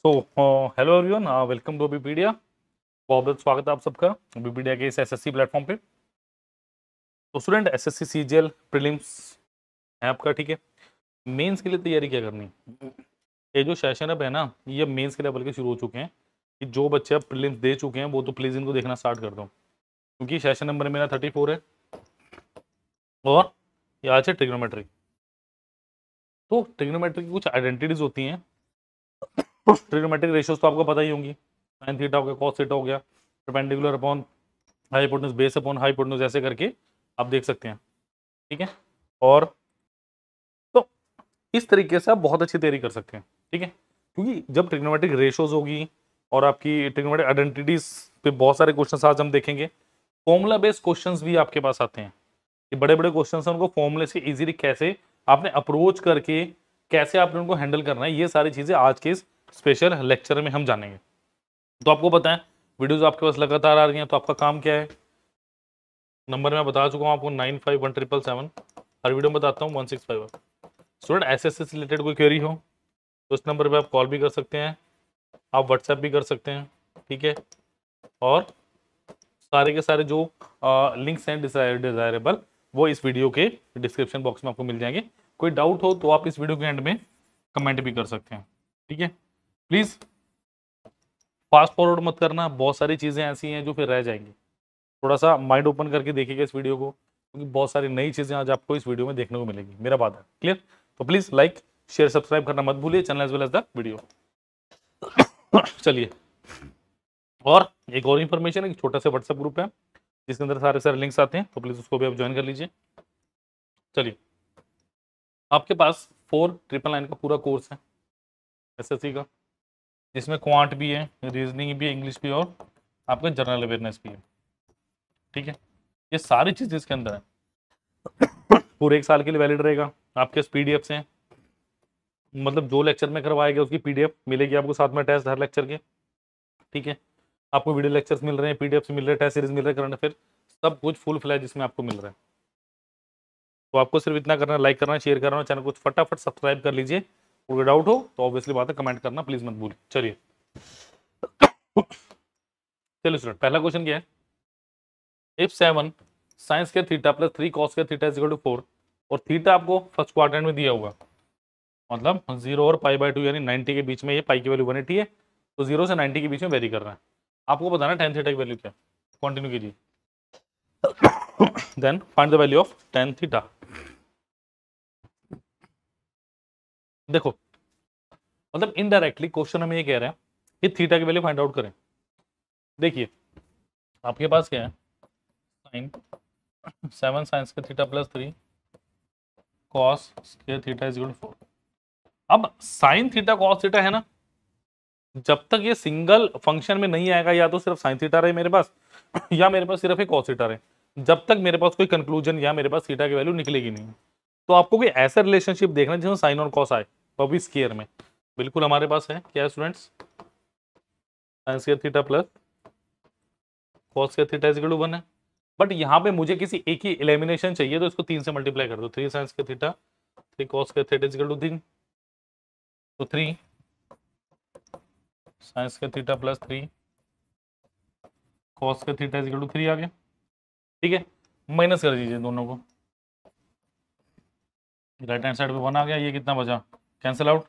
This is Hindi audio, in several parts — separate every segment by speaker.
Speaker 1: तो हेलो एवरीवन, वेलकम टू बीपीडिया। बहुत बहुत स्वागत है आप सबका बीपीडिया के इस एसएससी प्लेटफॉर्म पे। तो स्टूडेंट, एसएससी सीजीएल प्रीलिम्स है आपका, ठीक है। मेंस के लिए तैयारी क्या करनी, ये जो सेशन अब है ना, ये मेंस के लेवल के शुरू हो चुके हैं। कि जो बच्चे अब प्रीलिम्स दे चुके हैं वो तो प्लीज़ इनको देखना स्टार्ट कर दो, क्योंकि सेशन नंबर मेरा 34 है और ये आज है ट्रिग्नोमेट्री। तो ट्रिग्नोमेट्री की कुछ आइडेंटिटीज होती हैं। ट्रिग्नोमेट्रिक रेशियोज तो आपको पता ही होंगी। साइन थीटा हो गया, कॉस थीटा हो गया, perpendicular upon hypotenuse, base upon hypotenuse, ऐसे करके आप देख सकते हैं, ठीक है। और तो इस तरीके से आप बहुत अच्छी तैयारी कर सकते हैं, ठीक है। क्योंकि जब ट्रिग्नोमेट्रिक रेशियोज होगी और आपकी ट्रिग्नोमेट्रिक आइडेंटिटीज पे बहुत सारे क्वेश्चन आज हम देखेंगे। फॉर्मूला बेस्ड क्वेश्चंस भी आपके पास आते हैं। ये बड़े बड़े क्वेश्चन हैं, उनको फॉर्मूले से इजीली कैसे आपने अप्रोच करके कैसे आपने उनको हैंडल करना है, ये सारी चीजें आज के इस स्पेशल लेक्चर में हम जानेंगे। तो आपको पता है वीडियोस आपके पास लगातार आ रही हैं, तो आपका काम क्या है, नंबर मैं बता चुका हूँ आपको 951777, हर वीडियो में बताता हूँ 1651। स्टूडेंट एसएससी से रिलेटेड कोई क्वेरी हो तो इस नंबर पे आप कॉल भी कर सकते हैं, आप व्हाट्सएप भी कर सकते हैं, ठीक है। और सारे के सारे जो लिंक्स हैं डिजायरेबल, वो इस वीडियो के डिस्क्रिप्शन बॉक्स में आपको मिल जाएंगे। कोई डाउट हो तो आप इस वीडियो के एंड में कमेंट भी कर सकते हैं, ठीक है। प्लीज फास्ट फॉरवर्ड मत करना, बहुत सारी चीजें ऐसी हैं जो फिर रह जाएंगी। थोड़ा सा माइंड ओपन करके देखिएगा इस वीडियो को, क्योंकि बहुत सारी नई चीजें आज आपको इस वीडियो में देखने को मिलेगी, मेरा बात है, क्लियर। तो प्लीज लाइक शेयर सब्सक्राइब करना मत भूलिए, channel as well as the video. चलिए, और एक और इन्फॉर्मेशन है कि छोटा सा व्हाट्सएप ग्रुप है जिसके अंदर सारे सारे लिंक्स आते हैं, तो प्लीज उसको भी आप ज्वाइन कर लीजिए। चलिए, आपके पास 499 का पूरा कोर्स है एसएससी का, जिसमें क्वांट भी है, रीजनिंग भी है, इंग्लिश भी, और आपका जनरल अवेयरनेस भी है, ठीक है। ये सारी चीजें इसके अंदर है, पूरे एक साल के लिए वैलिड रहेगा। आपके पास पीडीएफ हैं, मतलब जो लेक्चर में करवाया गया उसकी पीडीएफ मिलेगी आपको साथ में, टेस्ट हर लेक्चर के, ठीक है। आपको वीडियो लेक्चर्स मिल रहे हैं, पीडीएफ मिल रहे हैं, टेस्ट सीरीज मिल रहे हैं, करंट अफेयर, सब कुछ फुल फ्लैज इसमें आपको मिल रहा है। तो आपको सिर्फ इतना करना है, लाइक करना, शेयर करना, चैनल को फटाफट सब्सक्राइब कर लीजिए। कोई डाउट हो तो ऑब्वियसली बात है, कमेंट करना प्लीज मत भूलिए। चलिए चलिए स्टूडेंट, पहला क्वेश्चन क्या है, इफ 7 साइंस के थीटा प्लस 3 कॉस के थीटा इज इक्वल टू 4, और थीटा आपको फर्स्ट क्वाड्रेंट में दिया होगा, मतलब 0 और π/2 यानी 90 के बीच में, ये पाई की वैल्यू 180 है, तो 0 से 90 के बीच में वेरी कर रहा है। आपको बताना tan थीटा की वैल्यू क्या, कंटिन्यू कीजिए। Then find the value of tan theta. देखो, मतलब इनडायरेक्टली क्वेश्चन हमें ये कह रहा है कि थीटा की वैल्यू फाइंड आउट करें। देखिए, आपके पास क्या है, साइन 7 साइंस के थीटा प्लस 3 कॉस के थीटा इज इक्वल टू 4। अब साइन थीटा कॉस थीटा है ना, जब तक ये सिंगल फंक्शन में नहीं आएगा, या तो सिर्फ साइन थीटा रहे मेरे पास या मेरे पास सिर्फ एक कॉस थीटा रहे, जब तक मेरे पास कोई कंक्लूजन या मेरे पास थीटा की वैल्यू निकलेगी नहीं। तो आपको कोई ऐसा रिलेशनशिप देखना जिसमें साइन और कॉस आए, तो अभी स्केयर में बिल्कुल हमारे पास है क्या है students, sine square theta plus cos square theta is equal to 1 है। बट यहाँ पे मुझे किसी एक ही एलिमिनेशन चाहिए, तो इसको 3 से मल्टीप्लाई कर दो, 3 sine square theta 3 cos square theta is equal to 3, तो 3 sine square theta plus 3 cos square theta is equal to 3 आ गया, ठीक है। माइनस कर दीजिए दोनों को, राइट हैंड साइड पे 1 आ गया, ये कितना बचा, cancel out,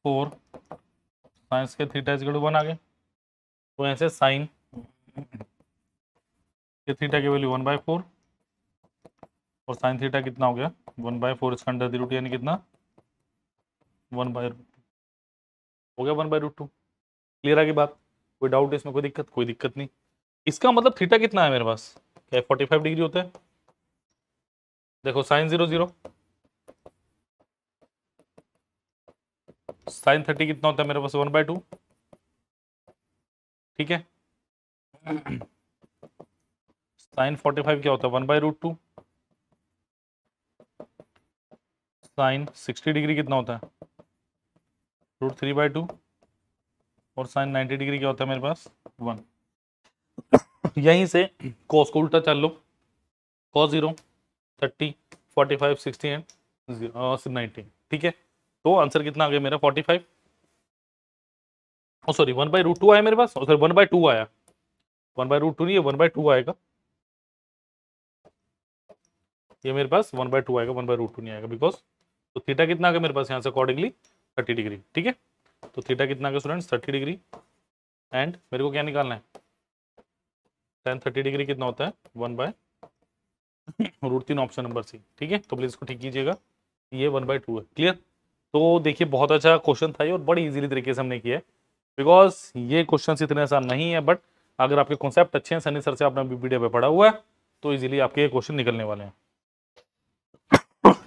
Speaker 1: 4 sine square theta is equal to 1 आ गया। तो ऐसे साइन के थीटा की वैल्यू 1/4 और साइन थीटा कितना हो गया 1/4, इसका अंडर द रूट यानी कितना 1/√2 हो गया, 1/√2। क्लियर आगे बात, कोई डाउट इसमें, कोई दिक्कत, कोई दिक्कत नहीं। इसका मतलब थीटा कितना है मेरे पास, क्या 45 डिग्री होता है। देखो साइन 0 0, साइन 30 कितना होता है मेरे पास 1/2, ठीक है। साइन 45 क्या होता है 1/√2, साइन 60 डिग्री कितना होता है √3/2, और साइन 90 डिग्री क्या होता है मेरे पास 1। यहीं से cos को उल्टा चल लो, cos 0 30 45 60 एंड 90, ठीक है। तो आंसर कितना आ गया मेरा 45। सॉरी 1/√2 आया मेरे पास, सॉरी 1/2 आया, 1/√2 नहीं है 1/2 आएगा, ये मेरे पास 1/2 आएगा, 1/√2 नहीं आएगा बिकॉज, तो थीटा कितना आ गया मेरे पास यहाँ से अकॉर्डिंगली 30 डिग्री, ठीक है। तो थीटा कितना आ गया स्टूडेंट्स 30 डिग्री, एंड मेरे को क्या निकालना है, tan 30 डिग्री कितना होता है 1/√3 ऑप्शन नंबर सी, ठीक है। तो प्लीज इसको ठीक कीजिएगा, ये 1/2 है, क्लियर। तो देखिए बहुत अच्छा क्वेश्चन था ये और बड़ी इजीली तरीके से हमने किया है, बिकॉज ये क्वेश्चन इतने आसान नहीं है, बट अगर आपके कॉन्सेप्ट अच्छे हैं, सनी सर से आपने वीडियो पे पढ़ा हुआ है, तो इजीली आपके ये क्वेश्चन निकलने वाले हैं,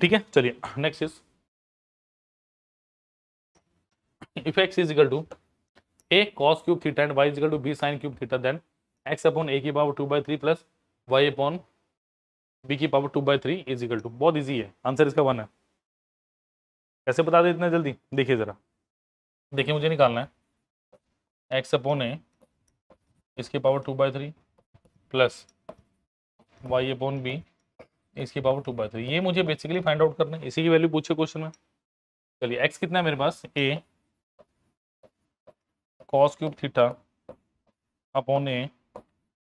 Speaker 1: ठीक है। चलिए next is if x is equal to a cos cube theta and y is equal to b sin cube theta, then x upon a की power 2/3 plus y upon b की पावर 2/3 इज इक्वल टू, बहुत इजी है, आंसर इसका 1 है। कैसे बता दे इतना जल्दी, देखिए जरा, देखिए मुझे निकालना है x अपॉन a इसकी power 2/3 plus y upon b इसकी पावर 2/3, ये मुझे बेसिकली फाइंड आउट करना है, इसी की वैल्यू पूछे क्वेश्चन में। चलिए x कितना है मेरे पास, a cos cube theta upon a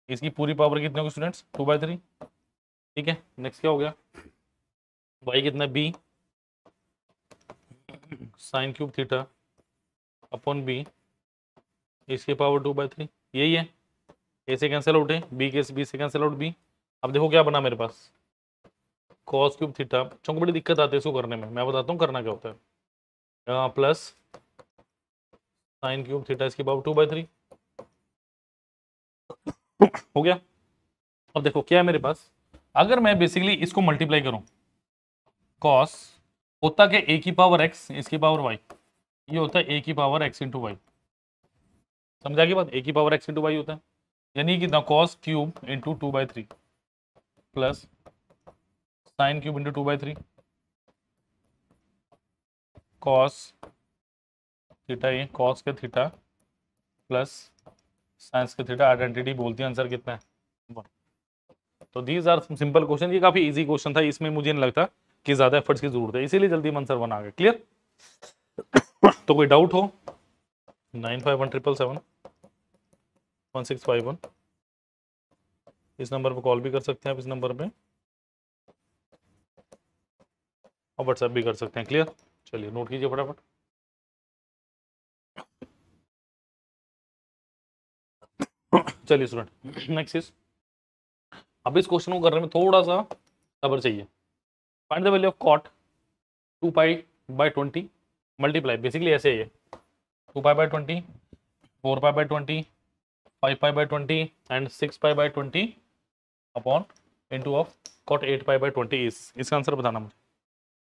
Speaker 1: इसकी पूरी पावर कितने होगी स्टूडेंट्स 2/3, ठीक है। नेक्स्ट क्या हो गया, y कितना b sine cube theta upon b इसकी पावर 2/3, यही है, a से कैंसिल आउट है, b से कैंसिल आउट b। अब देखो क्या बना मेरे पास, cos क्यूब थीटा, बच्चों को बड़ी दिक्कत आती है इसको करने में, मैं बताता हूँ करना क्या होता है, प्लस साइन क्यूब थीटा इसकी पावर 2/3 हो गया। अब देखो क्या है मेरे पास, अगर मैं बेसिकली इसको मल्टीप्लाई करूं, cos होता क्या a की पावर x इसकी पावर y, ये होता है a की पावर x इंटू वाई, समझा की बात, a की पावर x इंटू वाई होता है, यानी कि cos cube into 2/3 plus sine cube into 2/3 cos theta, ये cos के थीटा प्लस साइंस के थीटा, आइडेंटिटी बोलती है, आंसर कितना है 1। तो दीज आर सिंपल क्वेश्चन, ये काफी इजी क्वेश्चन था, इसमें मुझे नहीं लगता कि ज्यादा एफर्ट्स की जरूरत है, इसीलिए जल्दी आंसर 1 आ गया, क्लियर। तो कोई डाउट हो 9517771651 इस नंबर पर कॉल भी कर सकते हैं आप, इस नंबर पे और व्हाट्सएप भी कर सकते हैं, क्लियर। चलिए नोट कीजिए फटाफट, चलिए स्टूडेंट नेक्स्ट इज, अब इस क्वेश्चन को करने में थोड़ा सा सब्र चाहिए। Find the value of cot 2π/20 multiply, basically ऐसे ही है 2π/20 4π/20 5π/20 and 6π/20 upon into of cot 8π/20 is, इसका आंसर बताना मुझे,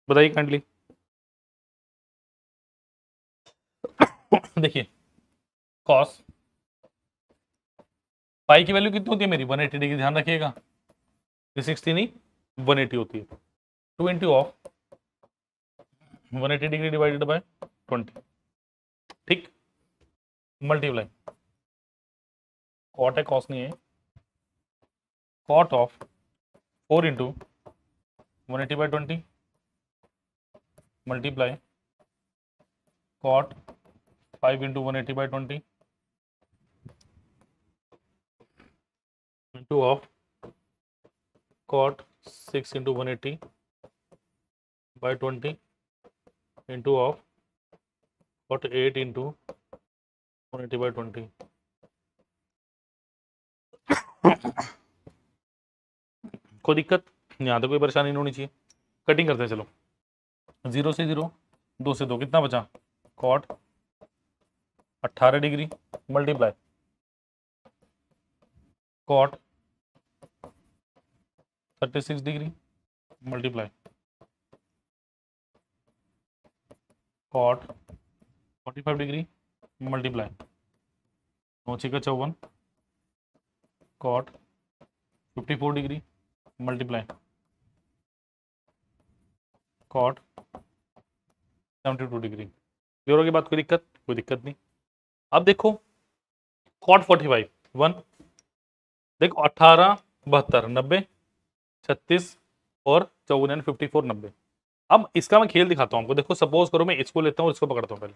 Speaker 1: बताइए काइंडली। देखिए कॉस पाई की वैल्यू कितनी होती है मेरी 180 डिग्री, ध्यान रखिएगा, 360 नहीं 180 होती है, 2 into of 180 degree divided by 20, ठीक, मल्टीप्लाई कॉट है कॉस नहीं है, cot of 4 into 180/20 multiply cot 5 into 180/20 into of cot 6 into 180/20 into of cot 8 into 180/20। कोई दिक्कत यहाँ तो कोई परेशानी नहीं होनी चाहिए, कटिंग करते हैं चलो, 0 से 0 2 से 2 कितना बचा, cot 18 degree multiply cot 36 degree multiply cot 45 degree multiply 9×54 cot 54 degree multiply cot 72 degree. Clear होगी बात, कोई दिक्कत नहीं। अब देखो कॉट 45 1, देखो 18 72 90 36 और 54 54 90। अब इसका मैं खेल दिखाता हूं आपको, देखो सपोज करो मैं इसको लेता हूं और इसको पकड़ता हूं, पहले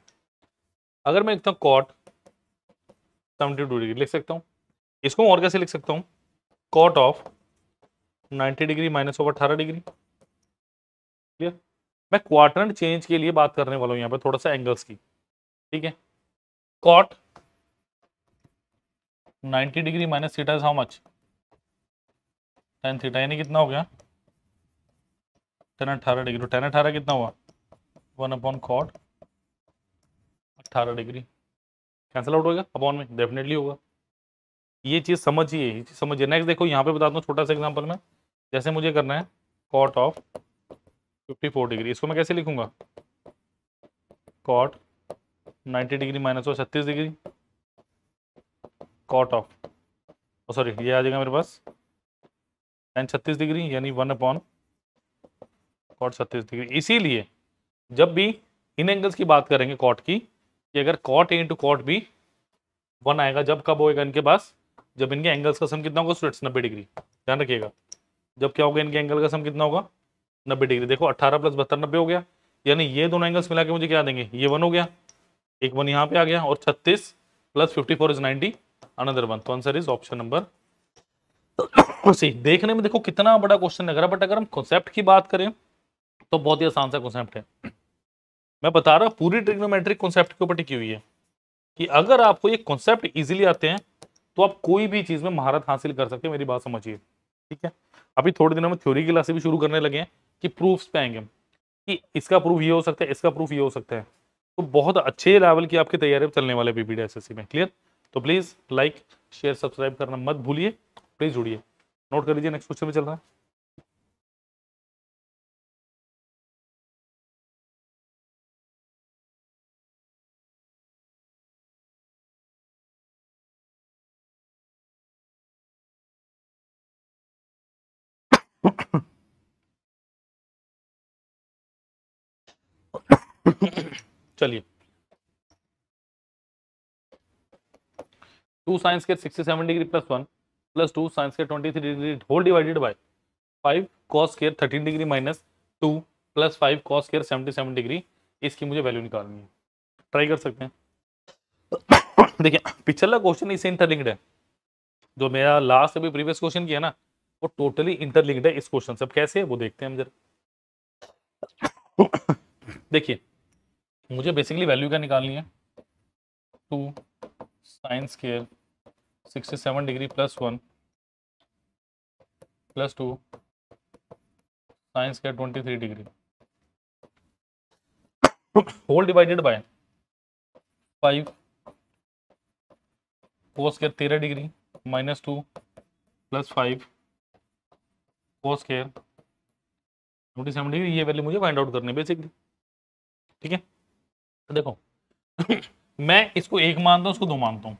Speaker 1: अगर मैं लिखता हूं कॉट 72 डिग्री लिख सकता हूँ। इसको मैं और कैसे लिख सकता हूँ, cot of 90 degree minus of 18 degree. Clear. मैं क्वाड्रेंट चेंज के लिए बात करने वाला हूँ यहाँ पे थोड़ा सा एंगल्स की, ठीक है। Cot 90 degree minus theta is how much, tan theta, यानी कितना हो गया tan 18 डिग्री। tan 18 कितना हुआ 1/cot 18 डिग्री, कैंसिल आउट होगा अपॉन में, डेफिनेटली होगा। ये चीज समझिए, ये चीज समझिए। नेक्स्ट देखो यहाँ पे बताता हूँ छोटा सा एग्जांपल में, जैसे मुझे करना है कॉट ऑफ 54 डिग्री, इसको मैं कैसे लिखूंगा, cot 90 degree minus 36 degree, cot of, sorry ये आ जाएगा मेरे पास tan 36 डिग्री यानी 1/cot 36 डिग्री। इसीलिए जब भी इन एंगल्स की बात करेंगे कॉट की, कि अगर cot A into cot B 1 आएगा, जब कब होएगा इनके पास, जब इनके एंगल्स का सम कितना होगा स्टूडेंट्स 90 डिग्री, ध्यान रखिएगा। जब क्या होगा इनके एंगल का सम कितना होगा 90 डिग्री। देखो 18 + 72 90 हो गया, यानी ये दोनों एंगल्स मिला के मुझे क्या देंगे, ये 1 हो गया, एक 1 यहाँ पे आ गया, और 36 + 54 इज 90, अनदर 1। तो answer is option number C. देखने में देखो कितना बड़ा क्वेश्चन लग रहा है, बट अगर हम कॉन्सेप्ट की बात करें तो बहुत ही आसान सा कॉन्सेप्ट है। मैं बता रहा हूं पूरी ट्रिग्नोमेट्रिक कॉन्सेप्ट के ऊपर टिकी हुई है, कि अगर आपको ये कॉन्सेप्ट इजीली आते हैं तो आप कोई भी चीज में महारत हासिल कर सकते हैं। मेरी बात समझिए, ठीक है। अभी थोड़े दिनों में थ्योरी की क्लासेस भी शुरू करने लगे हैं, कि प्रूफ्स पे आएंगे कि इसका प्रूफ ये हो सकता है, इसका प्रूफ ये हो सकता है। तो बहुत अच्छे लेवल की आपकी तैयारी चलने वाले बीपीडी एसएससी में। क्लियर। तो प्लीज लाइक शेयर सब्सक्राइब करना मत भूलिए, प्लीज जुड़िए। नोट कर लीजिए, नेक्स्ट क्वेश्चन में चल रहा है। चलिए, 2 sin square 67 degree plus 1 plus 2 sin square 23 degree whole divided by 5 cos square 13 degree minus 2 plus 5 cos square 77 degree, इसकी मुझे वैल्यू निकालनी है। ट्राई कर सकते हैं। देखिए पिछला क्वेश्चन इससे इंटरलिंक्ड है, जो मेरा लास्ट अभी प्रीवियस क्वेश्चन किया ना, वो टोटली इंटरलिंक्ड है इस क्वेश्चन से। अब कैसे है वो देखते हैं हम जरा। देखिए मुझे बेसिकली वैल्यू क्या निकालनी है, 2 sin square 67 degree plus 1 plus 2 sin square 23 degree whole divided by 5 cos square 13 degree minus 2 plus 5 cos square 27 degree. ये वैल्यू मुझे फाइंड आउट करनी है बेसिकली, ठीक है। तो देखो मैं इसको 1 मानता हूँ, इसको 2 मानता हूँ,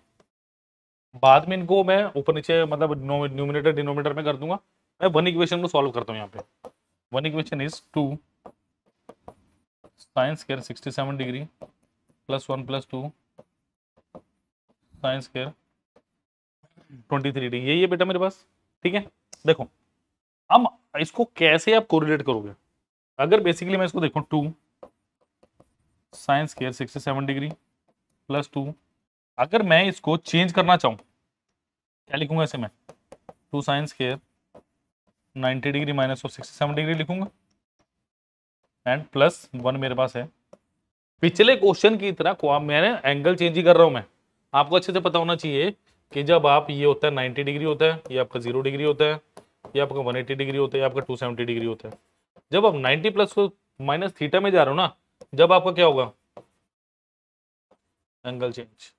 Speaker 1: बाद में इनको मैं ऊपर नीचे मतलब न्यूमिनेटर डिनोमिनेटर में कर दूंगा। मैं वन इक्वेशन को सॉल्व करता हूँ यहाँ पे। One equation is 2 sin square 67 degree plus 1 plus 2 sin square 23 degree, यही है बेटा मेरे पास, ठीक है। देखो अब इसको कैसे आप कोरिलेट करोगे, अगर बेसिकली मैं इसको देखूं 2 sin स्क्वायर 67 डिग्री प्लस 2, अगर मैं इसको चेंज करना चाहूं क्या लिखूंगा इसे मैं, 2 sin square 90 degree minus of 67 degree लिखूंगा, एंड प्लस 1 मेरे पास है। पिछले क्वेश्चन की तरह मैंने एंगल चेंज ही कर रहा हूं मैं। आपको अच्छे से पता होना चाहिए कि जब आप ये होता है 90 डिग्री होता है, ये आपका 0 डिग्री होता है, ये आपका 180 डिग्री होता है, ये आपका 270 डिग्री होता है। जब आप 90 प्लस को माइनस थीटा में जा रहे हो ना, जब आपका क्या होगा angle change.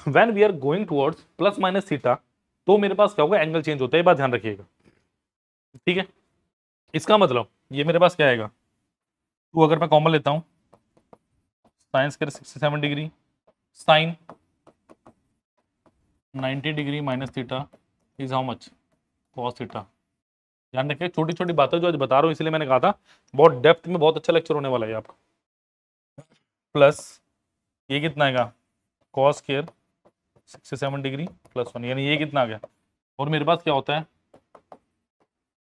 Speaker 1: When we are going towards plus minus theta, तो मेरे पास क्या होगा एंगल चेंज होता है, ये बात ध्यान रखिएगा, ठीक है। इसका मतलब ये मेरे पास क्या आएगा, तो अगर मैं कॉमन लेता हूं sine square 67 degree sine 90 degree minus theta is how much cos theta. ध्यान रखिए छोटी छोटी बातें जो आज बता रहा हूं, इसलिए मैंने कहा था बहुत डेप्थ में बहुत अच्छा लेक्चर होने वाला है आपका। प्लस ये कितना आएगा कॉस स्क्वायर 67 डिग्री प्लस 1, यानी ये कितना आ गया, और मेरे पास क्या होता है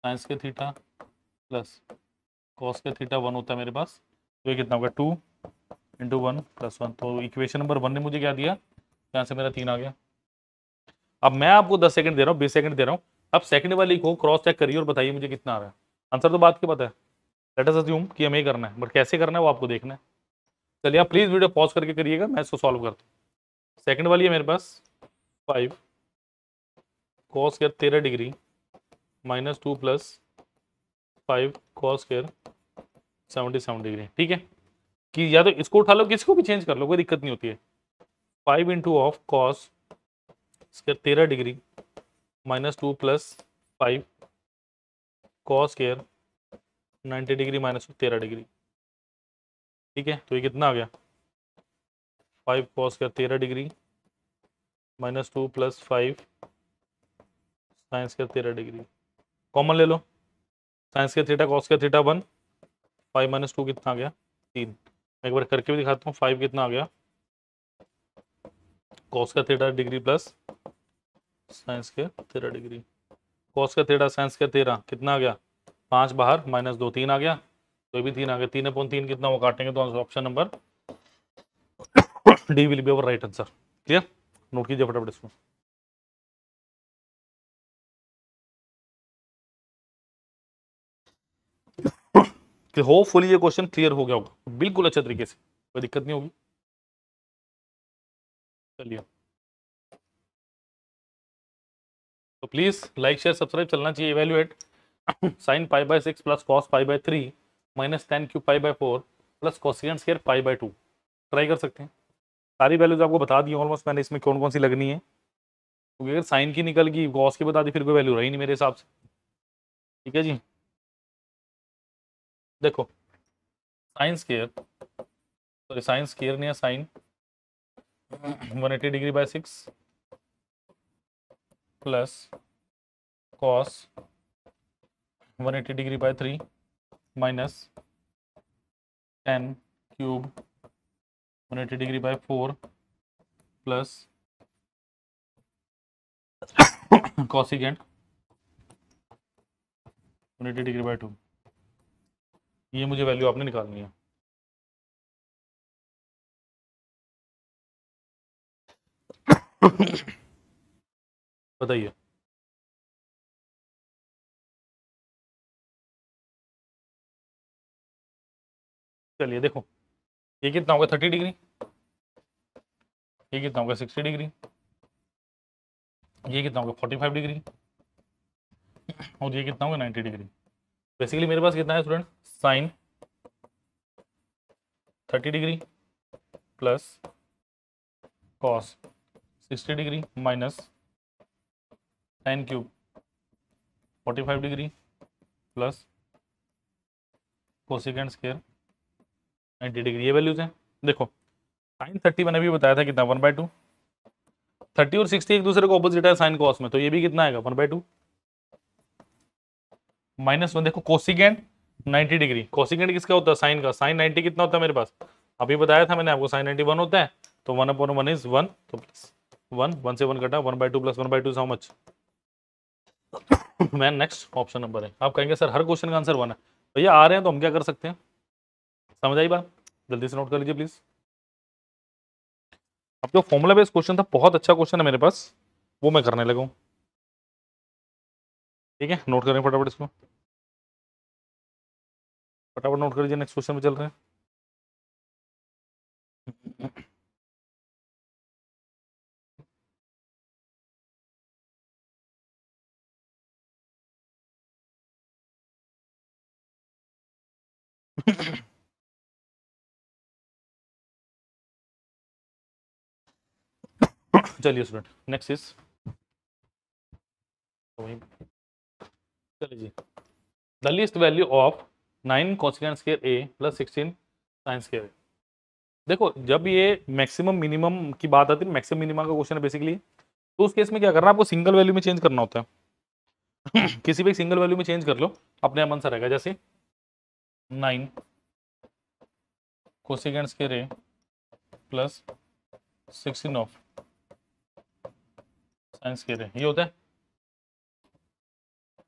Speaker 1: sign square theta plus cos square theta 1 होता है मेरे पास, तो ये कितना होगा 2 इंटू 1 + 1। तो इक्वेशन नंबर 1 ने मुझे क्या दिया, यहाँ से मेरा 3 आ गया। अब मैं आपको 10 सेकंड दे रहा हूँ, 20 सेकंड दे रहा हूँ, अब सेकंड वाली को क्रॉस चेक करिए और बताइए मुझे कितना आ रहा है। आंसर तो बात की पता है, लेट अस अज्यूम कि हमें करना है, बट कैसे करना है वो आपको देखना है। चलिए आप प्लीज वीडियो पॉज करके करिएगा, मैं इसको सॉल्व करता हूँ। सेकंड वाली है मेरे पास 5 cos square 13 degree -2 + 5 cos square 77 degree. ठीक है, कि या तो इसको उठा लो, किसको भी चेंज कर लो, कोई दिक्कत नहीं होती है। 5 into of cos square 13 degree -2 + 5 cos square 90 degree -13 degree. ठीक है, तो ये कितना आ गया, 5 cos square 13 degree -2 + 5 sin square 13 degree. Common ले लो, sin square theta cos square theta 1, 5 - 2 कितना आ गया 3। मैं एक बार करके भी दिखाता हूँ, 5 कितना आ गया cos square theta degree plus sin square 13 degree. cos square theta sin square 13 कितना आ गया, 5 बाहर -2 3 आ गया, तो ये भी 3 आ गया। 3/3 कितना वो काटेंगे तो option number D will be our right answer. Clear, note कीजिए फटाफट इसको। कि होपफुली ये क्वेश्चन क्लियर हो गया होगा बिल्कुल अच्छे तरीके से, कोई दिक्कत नहीं होगी। चलिए, तो प्लीज लाइक शेयर सब्सक्राइब चलना चाहिए। Evaluate sin π/6 + cos π/3 - tan cube π/4 + cosecant square π/2। Try कर सकते हैं, सारी वैल्यूज आपको बता दी ऑलमोस्ट मैंने, इसमें कौन कौन सी लगनी है, क्योंकि अगर साइन की निकल गई, कॉस की बता दी, फिर कोई वैल्यू रही नहीं मेरे हिसाब से। ठीक है जी, देखो sine square, sorry sine square नहीं है, sine 180 degree by 6 plus cos 180 degree by 3 minus tan cube 180 degree by 4 plus cosecant 180 degree by 2। ये मुझे वैल्यू आपने निकालनी है। बताइए, चलिए देखो, ये कितना होगा 30 डिग्री, ये कितना होगा 60 डिग्री, ये कितना होगा 45 डिग्री, और ये कितना होगा 90 डिग्री। बेसिकली मेरे पास कितना है student, sine 30 degree plus cos 60 degree minus tan cube 45 degree plus cosecant square 90 degree. ये वैल्यूज हैं। देखो साइन 30 मैंने भी बताया था कितना 1/2, 30 और 60 एक दूसरे को ऑपोजिट है साइन कॉस में, तो ये भी कितना आएगा 1/2 -1। देखो कोसिकेंट 90 डिग्री, कोसिकेंट किसका होता है, साइन का। साइन 90 कितना होता है मेरे पास, अभी बताया था मैंने आपको, साइन 90 1 होता है, तो 1/1 इज 1, तो प्लस 1 से 1 कटा 1/2 + 1/2 how much man. Next option number है। आप कहेंगे सर हर क्वेश्चन का आंसर 1 है, भैया आ रहे हैं तो हम क्या कर सकते हैं, समझ आई बात, जल्दी से नोट कर लीजिए प्लीज। अब जो फॉर्मुला बेस्ड क्वेश्चन था, बहुत अच्छा क्वेश्चन है मेरे पास, वो मैं करने लगा हूं। ठीक है, नोट करें फटाफट इसको, फटाफट नोट कर लीजिए। नेक्स्ट क्वेश्चन में चल रहे हैं। चलिए स्टूडेंट, नेक्स्ट इज, चलिए जी, the least value of 9 cosecant square a + 16 sine square a। देखो जब ये मैक्सिमम मिनिमम की बात आती है, मैक्सिमम मिनिमम का क्वेश्चन है बेसिकली, तो उस केस में क्या करना है, आपको सिंगल वैल्यू में चेंज करना होता है। किसी भी सिंगल वैल्यू में चेंज कर लो, अपने आप आंसर आएगा। जैसे 9 cosecant square a + 16 of sine square a, ये होता है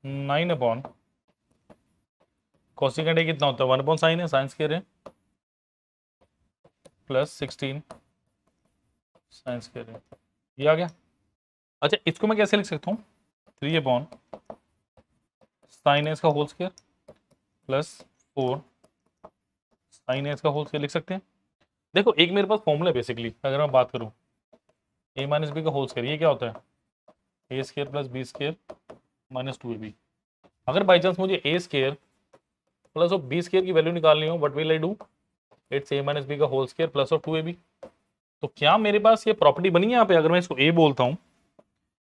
Speaker 1: 9 कोसिकेंट a कितना होता है 1 साइन है, साइन स्क्वायर है प्लस 16 साइन स्क्वायर, ये आ गया। अच्छा इसको मैं कैसे लिख सकता हूँ, 3 अपॉन साइन एस का whole square plus 4 sine S का होल स्क्वायर लिख सकते हैं। देखो एक मेरे पास फॉर्मूला है बेसिकली, अगर मैं बात करूँ ए माइनस बी का होल स्क्वायर, ये क्या होता है a square plus b square minus 2ab। अगर बाई चांस मुझे a square plus of b square की वैल्यू निकालनी हो, what will I do, it's a minus b का whole square plus of 2ab। तो क्या मेरे पास ये प्रॉपर्टी बनी है यहाँ पे, अगर मैं इसको ए बोलता हूँ,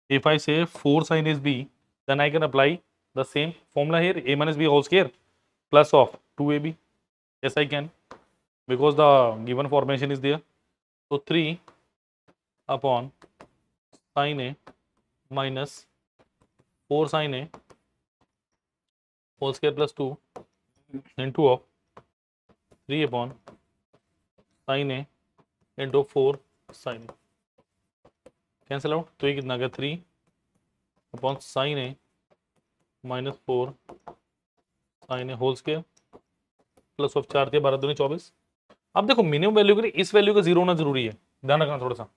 Speaker 1: इफ आई से 4 sin is b, then I can apply the same formula here, a minus b whole square plus of 2ab. Yes, I can, because the given formation is there. So 3 upon sin a minus 4 sin a whole square plus 2 into of 3 upon sin a into 4 sin a, cancel out, तो ये कितना गया 3 upon sine A minus 4 sine A whole square plus of 4 थे 12 दूनी 24। अब देखो मिनिमम वैल्यू के लिए इस वैल्यू का जीरो होना जरूरी है, ध्यान रखना थोड़ा सा,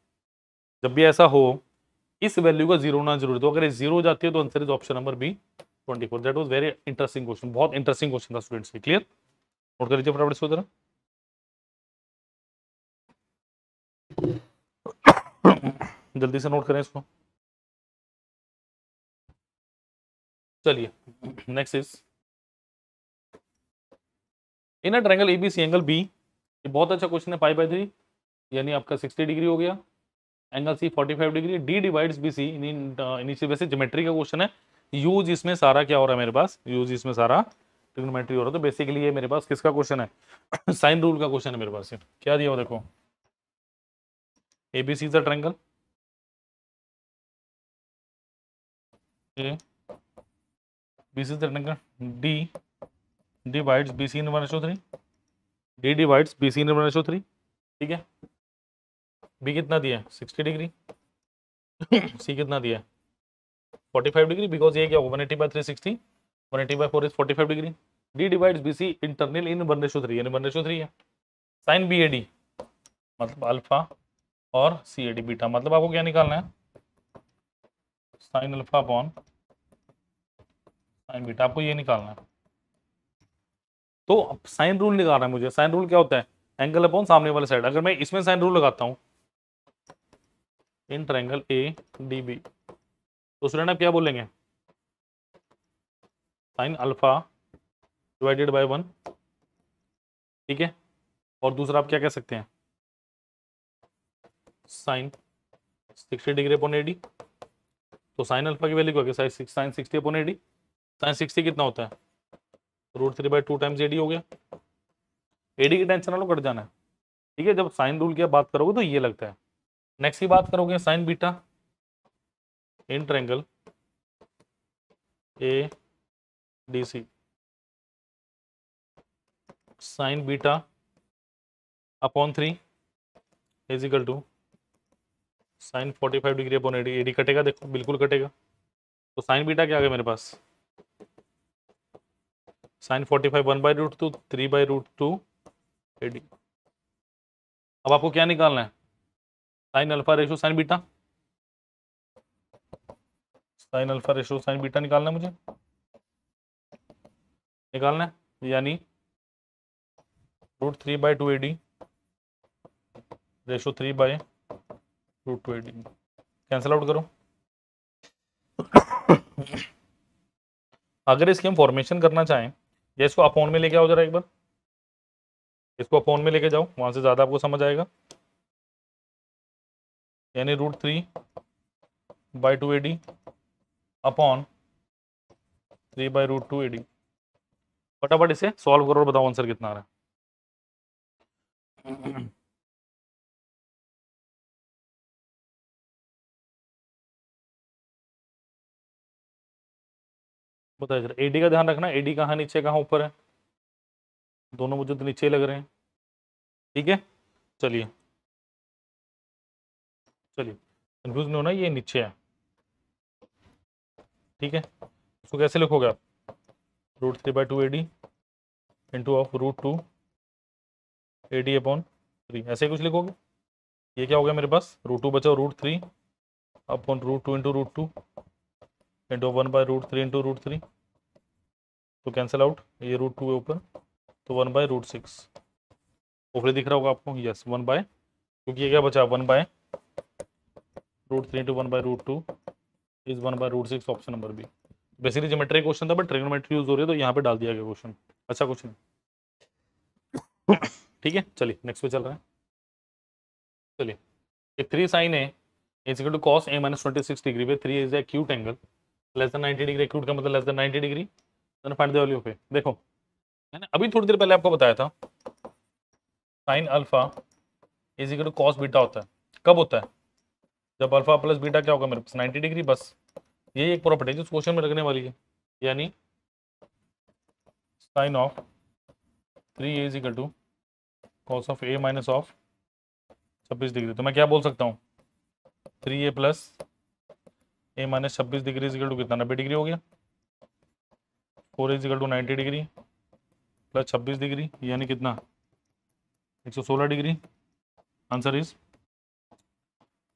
Speaker 1: जब भी ऐसा हो इस वैल्यू का जीरो होना जरूरी, तो अगर ये जीरो हो जाती है तो answer is option number B 24। That was very interesting question, बहुत इंटरेस्टिंग क्वेश्चन था स्टूडेंट्स के। क्लियर, नोट कर लीजिए फटाफट इसको जरा। जल्दी से नोट करें इसको। चलिए next is in a triangle ABC angle B, ये बहुत अच्छा क्वेश्चन है, पाई बाय 3 यानी आपका 60 डिग्री हो गया, angle C 45 degree, D divides B C, initial वैसे ज्योमेट्री का क्वेश्चन है, यूज इसमें सारा क्या हो रहा है मेरे पास, यूज इसमें सारा ट्रिग्नोमेट्री हो रहा है। तो बेसिकली ये मेरे पास किसका क्वेश्चन है साइन रूल का क्वेश्चन है मेरे पास। ये क्या दिया हो देखो, ABC is a triangle, A BC is a triangle, D divides BC in 1/3, D divides BC in 1/3, ठीक है। बी कितना दिया है 60 डिग्री, सी कितना दिया है 45 डिग्री, बिकॉज ये क्या होगा 180 by 360, 180 by 4 is 45 degree. D divides BC internal in 1/3 यानी 1/3 है। साइन बी ए डी मतलब अल्फा और सी ए डी बीटा, मतलब आपको क्या निकालना है sine alpha upon sine beta, आपको ये निकालना है। तो साइन रूल निकालना है मुझे। साइन रूल क्या होता है, एंगल अपॉन सामने वाले साइड। अगर मैं इसमें साइन रूल लगाता हूं in triangle A D B, तो स्टूडेंट आप क्या बोलेंगे साइन अल्फा डिवाइडेड बाय 1, ठीक है। और दूसरा आप क्या कह सकते हैं साइन 60 डिग्री अपॉन एडी, तो साइन अल्फा की वैल्यू क्या होगी साइन 60 अपॉन एडी, साइन 60 कितना होता है √3/2 टाइम्स एडी हो गया। एडी की टेंशन वालों कट जाना है, ठीक है। जब साइन रूल की बात करोगे तो ये लगता है। नेक्स्ट की बात करोगे sine beta in triangle A D C, sine beta upon 3 is equal to sine 45 degree upon AD. AD कटेगा, देखो बिल्कुल कटेगा, तो साइन बीटा क्या आ गया मेरे पास साइन 45 1/√2 3/√2 एडी। अब आपको क्या निकालना है sine alpha ratio sine beta, sine alpha ratio sine beta निकालना है मुझे, निकालना है, यानी √3/2 AD ratio 3/√2 AD, cancel out करो। अगर इसकी हम फॉर्मेशन करना चाहें, या इसको अपॉन में लेके आओ जरा एक बार, इसको अपॉन में लेके जाओ, वहां से ज्यादा आपको समझ आएगा। यानी √3/2 एडी अपॉन 3/√2 एडी। फटाफट इसे सॉल्व करो और बताओ आंसर कितना आ रहा है। बताइए जरा, एडी का ध्यान रखना, एडी कहाँ नीचे कहाँ ऊपर है, दोनों मुझे तो नीचे लग रहे हैं, ठीक है। चलिए चलिए कंफ्यूज नहीं होना, ये नीचे है, ठीक है। इसको कैसे लिखोगे आप √3/2 AD into of √2 AD upon 3, ऐसे कुछ लिखोगे। ये क्या हो गया मेरे पास, √2 बचा, √3 अपॉन √2 इंटू √2 इंटू 1/√3 इंटू √3, तो कैंसिल आउट, ये √2 है ऊपर, तो 1/√6 ऊपर दिख रहा होगा आपको, यस 1 बाय, क्योंकि ये क्या बचा 1/√3 into 1/√2 is 1/√6, option number B. Basically geometry question था बट ट्रिग्नोमेट्री यूज हो रही है तो यहाँ पे डाल दिया गया क्वेश्चन। अच्छा क्वेश्चन, ठीक है। चलिए नेक्स्ट पे चल रहे हैं। चलिए, एक 3 sin A is equal to cos A minus 26 degree पे 3 is acute angle less than 90 degree, acute का मतलब less than 90 degree, then find the value of A। देखो मैंने अभी थोड़ी देर पहले आपको बताया था sin alpha is equal to cos beta होता है। कब होता है, जब अल्फा प्लस बीटा क्या होगा मेरे पास 90 डिग्री, बस यही एक प्रॉपर्टी जो क्वेश्चन में लगने वाली है, यानी sin of 3A is equal to cos of A minus of 26 degree. तो मैं क्या बोल सकता हूँ, 3A plus A minus 26 degree is equal to कितना, 90 डिग्री हो गया। 4 is equal to 90 degree plus 26 degree यानी कितना, 116 degree. Answer is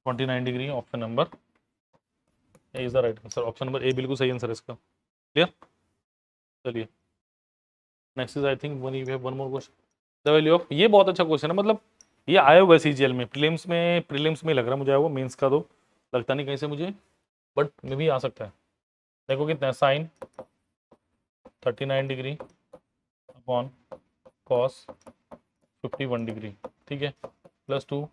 Speaker 1: 29 degree, option number A is the right answer. Option number A बिल्कुल सही आंसर है इसका। क्लियर। चलिए next is I think one you have one more question, the value of, ये बहुत अच्छा क्वेश्चन है, मतलब ये आया हुआ है सीजीएल में, प्रीलिम्स में लग रहा है मुझे आया हुआ, मेंस का तो लगता नहीं कहीं से मुझे, बट मे भी आ सकता है। देखो कितना है, sine 39 degree upon cos 51 degree, ठीक है, plus 2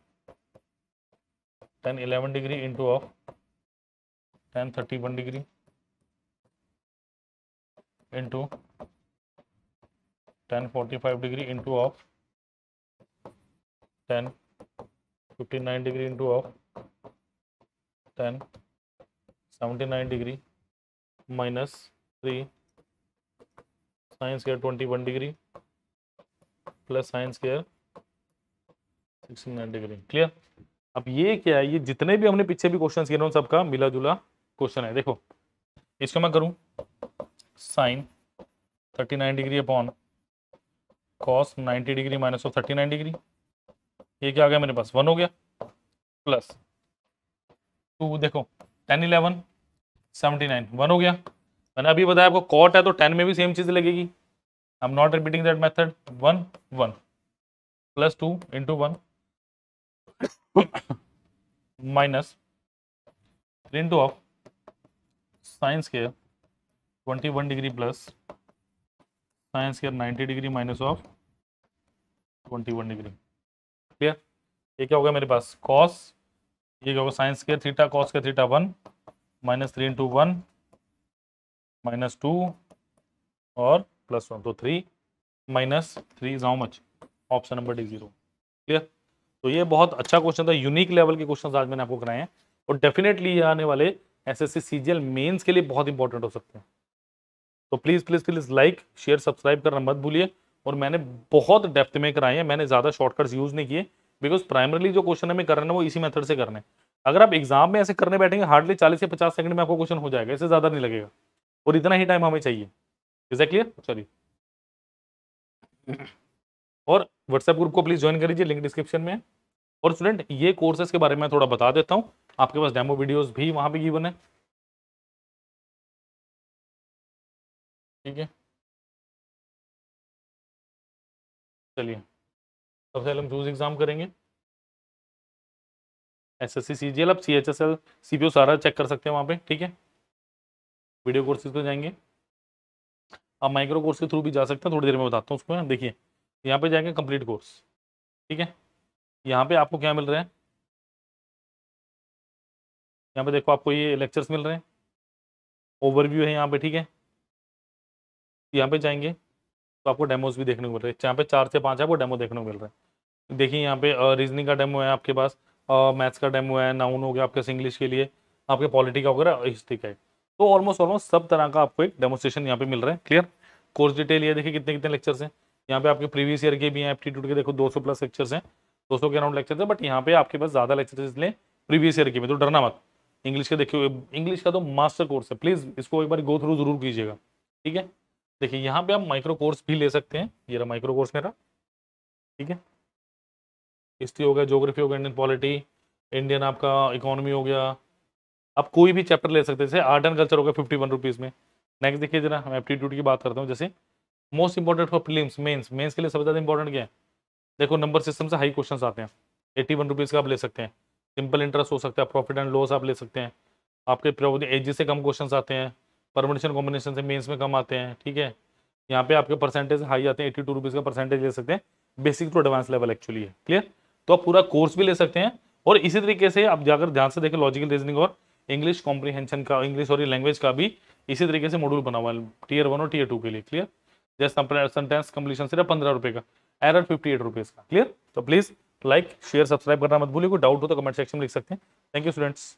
Speaker 1: tan 11 degree into of tan 31 degree into tan 45 degree into of tan 59 degree into of tan 79 degree minus 3 sine square 21 degree plus sine square 69 degree. Clear. अब ये क्या है, ये जितने भी हमने पीछे भी क्वेश्चन किए ना उन सबका मिला जुला क्वेश्चन है। देखो इसको मैं करूं sine 39 degree upon cos 90 degree minus of 39 degree, ये क्या आ गया मेरे पास 1 हो गया, प्लस 2 देखो tan 11 79 1 हो गया। मैंने अभी बताया आपको कॉट है तो tan में भी सेम चीज लगेगी, I am not repeating that method. 1 1 plus 2 into 1 minus 3 into of sine square 21 degree plus sine square 90 degree minus of 21 degree. Clear. ये क्या होगा मेरे पास कॉस, ये क्या होगा साइन स्क्वायर थीटा कॉस का थीटा 1 माइनस 3 इंटू 1 माइनस 2 और प्लस 1, तो 3 minus 3 is how much, option number D 0। Clear. तो ये बहुत अच्छा क्वेश्चन था, यूनिक लेवल के क्वेश्चन आज मैंने आपको कराए हैं और डेफिनेटली ये आने वाले एसएससी सीजीएल मेंस के लिए बहुत इंपॉर्टेंट हो सकते हैं। तो please please please like share subscribe करना मत भूलिए। और मैंने बहुत डेप्थ में कराए हैं, मैंने ज्यादा शॉर्टकट्स यूज नहीं किए, बिकॉज प्राइमरली जो क्वेश्चन हमें करना है वो इसी मेथड से करने हैं। अगर आप एग्जाम में ऐसे करने बैठेंगे हार्डली 40 से 50 सेकंड में आपको क्वेश्चन हो जाएगा, इससे ज्यादा नहीं लगेगा और इतना ही टाइम हमें चाहिए। Is that clear. चलिए, और व्हाट्सएप ग्रुप को प्लीज ज्वाइन कर लीजिए, लिंक डिस्क्रिप्शन में है। और स्टूडेंट ये कोर्सेज के बारे में थोड़ा बता देता हूं, आपके पास डेमो वीडियोस भी वहां पे गिवन है, ठीक है। चलिए सबसे पहले हम चूज एग्जाम करेंगे एसएससी सीजीएल, अब सीएचएसएल सीपीओ सारा चेक कर सकते हैं वहां पे, ठीक है। वीडियो कोर्सेज पे जाएंगे, आप माइक्रो कोर्स के थ्रू भी जा सकते हैं, थोड़ी देर में बताता हूँ उसको। देखिए यहाँ पे जाएंगे कंप्लीट कोर्स, ठीक है। यहाँ पे आपको क्या मिल रहा है, यहाँ पे देखो आपको ये लेक्चर्स मिल रहे हैं, ओवरव्यू है यहाँ पे, ठीक है। यहाँ पे जाएंगे तो आपको डेमोज भी देखने को मिल रहे हैं, यहाँ पे 4 से 5 आपको डेमो देखने को मिल रहा है। देखिए यहाँ पे रीजनिंग का डेमो है आपके पास, मैथ्स का डेमो है, नाउन हो गया आपके इंग्लिश के लिए, आपके पॉलिटी का वगैरह, हिस्ट्री का है। तो ऑलमोस्ट सब तरह का आपको एक डेमोस्ट्रेशन यहाँ पे मिल रहा है। क्लियर। कोर्स डिटेल ये देखिए कितने कितने लेक्चर्स हैं, यहाँ पे आपके प्रीवियस ईयर के भी हैं, एप्टीट्यूड के देखो 200 प्लस लेक्चर्स हैं, 200 के अराउंड लेक्चर्स है, बट यहाँ पे आपके पास ज्यादा लेक्चर्स इसलिए प्रीवियस ईयर के में, तो डरना मत। इंग्लिश के देखिए, इंग्लिश का तो मास्टर कोर्स है, प्लीज इसको एक बार गो थ्रू जरूर कीजिएगा, ठीक है। देखिए यहाँ पे आप माइक्रो कोर्स भी ले सकते हैं, ये रहा माइक्रो कोर्स मेरा, ठीक है। हिस्ट्री हो गया, ज्योग्राफी हो गया, इंडियन पॉलिटी, इंडियन आपका इकोनॉमी हो गया। आप कोई भी चैप्टर ले सकते हैं, जैसे आर्ट एंड कल्चर हो गया 51 रुपीज़ में। नेक्स्ट देखिए जरा, मैं एप्टीट्यूड की बात करता हूँ। जैसे most important for prelims, mains, mains के लिए सबसे ज़्यादा इंपॉर्टेंट क्या है? देखो नंबर सिस्टम से हाई क्वेश्चन आते हैं। 81 रुपीज़ का आप ले सकते हैं, सिंपल इंटरेस्ट हो सकता है, प्रॉफिट एंड लॉस आप ले सकते हैं, आपके प्रोबेबिलिटी एज से कम क्वेश्चन आते हैं, परमुटेशन कॉम्बिनेशन से मेंस में कम आते हैं, ठीक है। यहाँ पे आपके परसेंटेज हाई आते हैं, 82 रुपीज़ का परसेंटेज ले सकते हैं, basic to advance level actually है, क्लियर। तो आप पूरा कोर्स भी ले सकते हैं, और इसी तरीके से आप जाकर ध्यान से देखें, लॉजिकल रीजनिंग और इंग्लिश कॉम्प्रीहेंशन का, इंग्लिश और लैंग्वेज का भी इसी तरीके से मॉड्यूल बना हुआ है टीयर 1 और टीयर 2 के लिए, क्लियर। जैसे सेंटेंस कंप्लीशन सिर्फ 15 रुपये का, एरर 58 रुपीज़ का, क्लियर। तो प्लीज़ लाइक शेयर सब्सक्राइब करना मत भूलिए। कोई डाउट हो तो कमेंट सेक्शन में लिख सकते हैं। Thank you students.